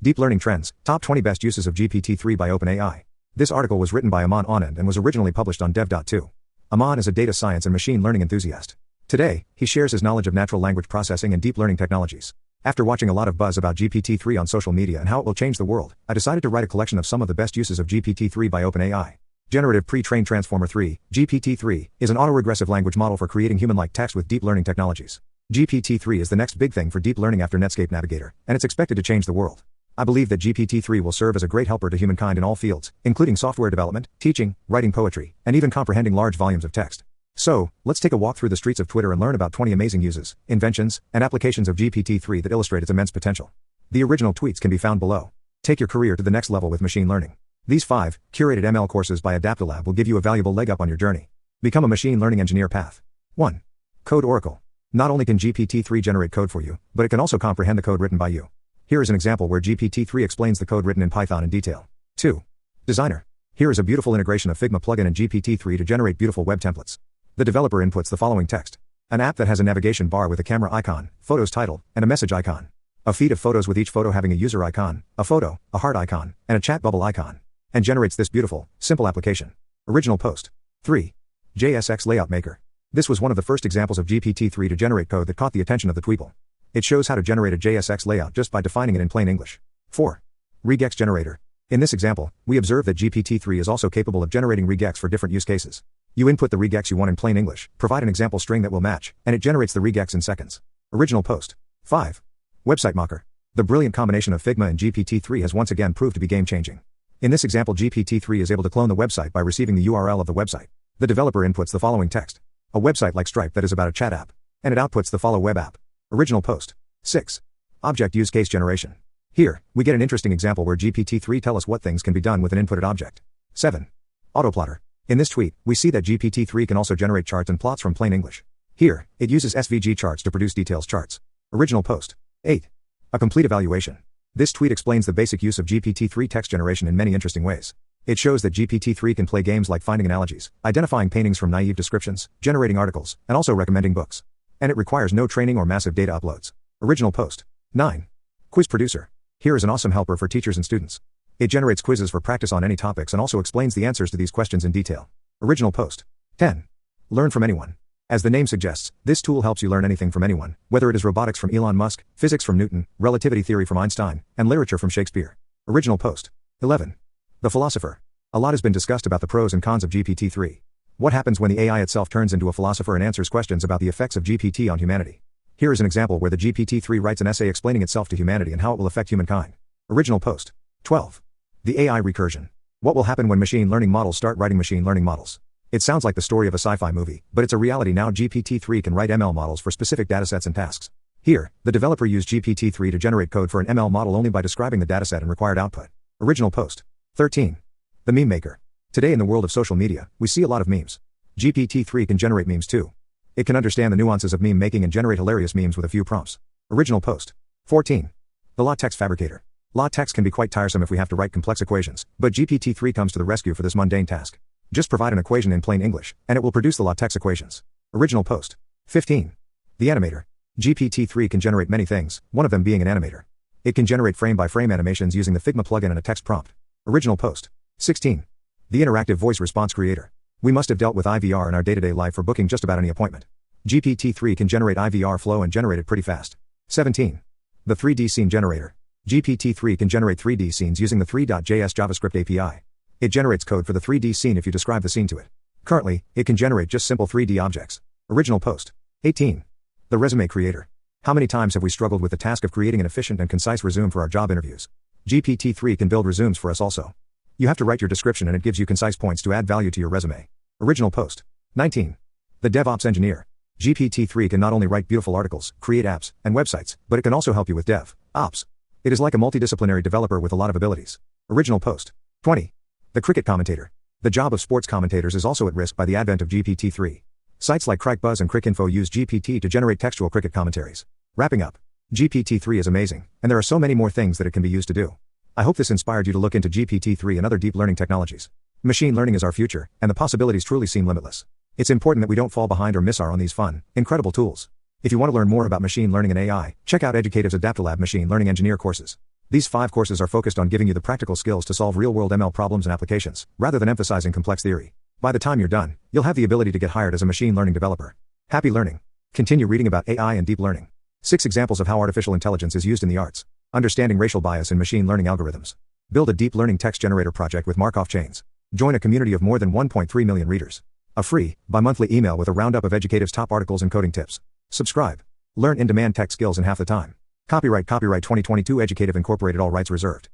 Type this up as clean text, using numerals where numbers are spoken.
Deep Learning Trends, Top 20 Best Uses of GPT-3 by OpenAI. This article was written by Aman Anand and was originally published on dev.to. Aman is a data science and machine learning enthusiast. Today, he shares his knowledge of natural language processing and deep learning technologies. After watching a lot of buzz about GPT-3 on social media and how it will change the world, I decided to write a collection of some of the best uses of GPT-3 by OpenAI. Generative Pre-trained Transformer 3, GPT-3, is an autoregressive language model for creating human-like text with deep learning technologies. GPT-3 is the next big thing for deep learning after Netscape Navigator, and it's expected to change the world. I believe that GPT-3 will serve as a great helper to humankind in all fields, including software development, teaching, writing poetry, and even comprehending large volumes of text. So, let's take a walk through the streets of Twitter and learn about 20 amazing uses, inventions, and applications of GPT-3 that illustrate its immense potential. The original tweets can be found below. Take your career to the next level with machine learning. These 5 curated ML courses by Adaptalab will give you a valuable leg up on your journey. Become a machine learning engineer path. 1. Code Oracle. Not only can GPT-3 generate code for you, but it can also comprehend the code written by you. Here is an example where GPT-3 explains the code written in Python in detail. 2. Designer. Here is a beautiful integration of Figma plugin in GPT-3 to generate beautiful web templates. The developer inputs the following text. An app that has a navigation bar with a camera icon, photos title, and a message icon. A feed of photos with each photo having a user icon, a photo, a heart icon, and a chat bubble icon. And generates this beautiful, simple application. Original post. 3. JSX Layout Maker. This was one of the first examples of GPT-3 to generate code that caught the attention of the Tweeple. It shows how to generate a JSX layout just by defining it in plain English. 4. Regex Generator. In this example, we observe that GPT-3 is also capable of generating regex for different use cases. You input the regex you want in plain English, provide an example string that will match, and it generates the regex in seconds. Original post. 5. Website Mocker. The brilliant combination of Figma and GPT-3 has once again proved to be game-changing. In this example, GPT-3 is able to clone the website by receiving the URL of the website. The developer inputs the following text. A website like Stripe that is about a chat app. And it outputs the follow web app. Original post. 6. Object Use Case Generation. Here, we get an interesting example where GPT-3 tells us what things can be done with an inputted object. 7. Autoplotter. In this tweet, we see that GPT-3 can also generate charts and plots from plain English. Here, it uses SVG charts to produce details charts. Original post. 8. A complete evaluation. This tweet explains the basic use of GPT-3 text generation in many interesting ways. It shows that GPT-3 can play games like finding analogies, identifying paintings from naive descriptions, generating articles, and also recommending books. And it requires no training or massive data uploads. Original post. 9. Quiz Producer. Here is an awesome helper for teachers and students. It generates quizzes for practice on any topics and also explains the answers to these questions in detail. Original post. 10. Learn from anyone. As the name suggests, this tool helps you learn anything from anyone, whether it is robotics from Elon Musk, physics from Newton, relativity theory from Einstein, and literature from Shakespeare. Original post. 11. The Philosopher. A lot has been discussed about the pros and cons of GPT-3. What happens when the AI itself turns into a philosopher and answers questions about the effects of GPT on humanity? Here is an example where the GPT-3 writes an essay explaining itself to humanity and how it will affect humankind. Original post. 12. The AI Recursion. What will happen when machine learning models start writing machine learning models? It sounds like the story of a sci-fi movie, but it's a reality now. GPT-3 can write ML models for specific datasets and tasks. Here, the developer used GPT-3 to generate code for an ML model only by describing the dataset and required output. Original post. 13. The Meme Maker. Today in the world of social media, we see a lot of memes. GPT-3 can generate memes too. It can understand the nuances of meme making and generate hilarious memes with a few prompts. Original post. 14. The LaTeX Fabricator. LaTeX can be quite tiresome if we have to write complex equations, but GPT-3 comes to the rescue for this mundane task. Just provide an equation in plain English, and it will produce the LaTeX equations. Original post. 15. The Animator. GPT-3 can generate many things, one of them being an animator. It can generate frame-by-frame animations using the Figma plugin and a text prompt. Original post. 16. The Interactive Voice Response Creator. We must have dealt with IVR in our day-to-day life for booking just about any appointment. GPT-3 can generate IVR flow and generate it pretty fast. 17. The 3D Scene Generator. GPT-3 can generate 3D scenes using the 3.js JavaScript API. It generates code for the 3D scene if you describe the scene to it. Currently, it can generate just simple 3D objects. Original post. 18. The Resume Creator. How many times have we struggled with the task of creating an efficient and concise resume for our job interviews? GPT-3 can build resumes for us also. You have to write your description and it gives you concise points to add value to your resume. Original post. 19. The DevOps Engineer. GPT-3 can not only write beautiful articles, create apps, and websites, but it can also help you with dev ops. It is like a multidisciplinary developer with a lot of abilities. Original post. 20. The Cricket Commentator. The job of sports commentators is also at risk by the advent of GPT-3. Sites like CricBuzz and Cricinfo use GPT to generate textual cricket commentaries. Wrapping up. GPT-3 is amazing, and there are so many more things that it can be used to do. I hope this inspired you to look into GPT-3 and other deep learning technologies. Machine learning is our future, and the possibilities truly seem limitless. It's important that we don't fall behind or miss out on these fun, incredible tools. If you want to learn more about machine learning and AI, check out Educative's Adaptalab Machine Learning Engineer courses. These 5 courses are focused on giving you the practical skills to solve real-world ML problems and applications, rather than emphasizing complex theory. By the time you're done, you'll have the ability to get hired as a machine learning developer. Happy learning. Continue reading about AI and deep learning. 6 examples of how artificial intelligence is used in the arts. Understanding racial bias in machine learning algorithms. Build a deep learning text generator project with Markov chains. Join a community of more than 1.3 million readers. A free, bi-monthly email with a roundup of Educative's top articles and coding tips. Subscribe. Learn in-demand tech skills in half the time. Copyright 2022 Educative Incorporated, all rights reserved.